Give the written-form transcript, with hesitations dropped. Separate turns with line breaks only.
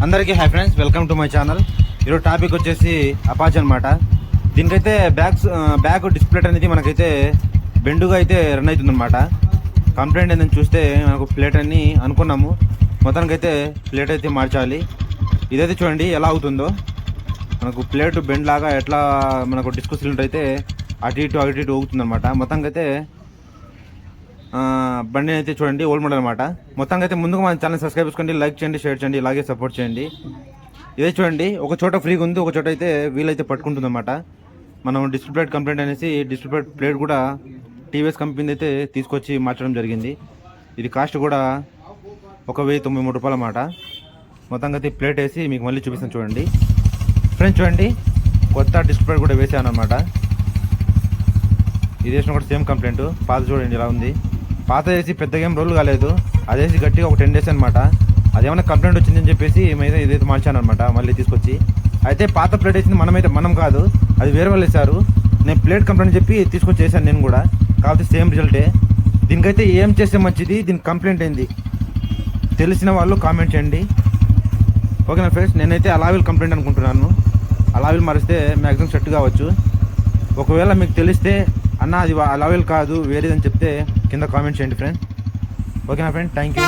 అందరికీ hi friends, welcome to my channel. ఈరోజు topic వచ్చేసి అపాచ్ అనమాట. దీనికైతే బ్యాక్ డిస్ప్లే అనేది మనకైతే బెండుగా అయితే రన్ అవుతుందన్నమాట. కంప్లైంట్ ఏంటని చూస్తే మనకు ప్లేట్ అని అనుకున్నాము, మొత్తానికైతే ప్లేట్ అయితే మార్చాలి. ఇదైతే చూడండి ఎలా అవుతుందో. మనకు ప్లేట్ బెండ్ లాగా ఎట్లా మనకు డిస్క్ సిలిండర్ అయితే అటు ఇటు ఊగుతుందన్నమాట. మొత్తానికైతే బండి అయితే చూడండి ఓల్డ్ మోడల్ అనమాట. మొత్తంగా అయితే ముందుగా మన ఛానల్ సబ్స్క్రైబ్ చేసుకోండి, లైక్ చేయండి, షేర్ చేయండి, ఇలాగే సపోర్ట్ చేయండి. ఇదే చూడండి ఒక చోట ఫ్రీగా ఉంది, ఒక చోట అయితే వీలైతే పట్టుకుంటుంది అనమాట. మనం డిస్ప్లే ప్లేట్ కంప్లైంట్ అనేసి డిస్ప్లే ప్లేట్ కూడా టీవీఎస్ కంపెనీ అయితే తీసుకొచ్చి మార్చడం జరిగింది. ఇది కాస్ట్ కూడా 1093 రూపాయలు అన్నమాట. మొత్తంగా అయితే ప్లేట్ వేసి మీకు మళ్ళీ చూపిస్తాను చూడండి ఫ్రెండ్స్. చూడండి కొత్త డిస్ప్లే ప్లేట్ కూడా వేసాను అనమాట. ఇది వేసిన కూడా సేమ్ కంప్లైంట్. పాత చూడండి ఇలా ఉంది. పాత వేసి పెద్దగా ఏం రోజులు కాలేదు, అదేసి గట్టిగా ఒక 10 డేస్ అనమాట. అదేమన్నా కంప్లైంట్ వచ్చిందని చెప్పేసి మేమైతే ఇదైతే మార్చాను అనమాట మళ్ళీ తీసుకొచ్చి. అయితే పాత ప్లేట్ వేసింది మనం కాదు, అది వేరే వాళ్ళు వేశారు. నేను ప్లేట్ కంప్లైంట్ చెప్పి తీసుకొచ్చి చేశాను నేను కూడా, కాబట్టి సేమ్ రిజల్టే. దీనికైతే ఏం చేస్తే మంచిది, దీనికి కంప్లైంట్ ఏంది తెలిసిన వాళ్ళు కామెంట్ చేయండి, ఓకేనా ఫ్రెండ్స్. నేనైతే అలావిల్ కంప్లైంట్ అనుకుంటున్నాను. అలావిల్ మారిస్తే మ్యాక్సిమం సెట్ కావచ్చు. ఒకవేళ మీకు తెలిస్తే అన్న అది అలావిల్ కాదు వేరేదని చెప్తే కింద కామెంట్ చేయండి ఫ్రెండ్, ఓకేనా ఫ్రెండ్. Thank you.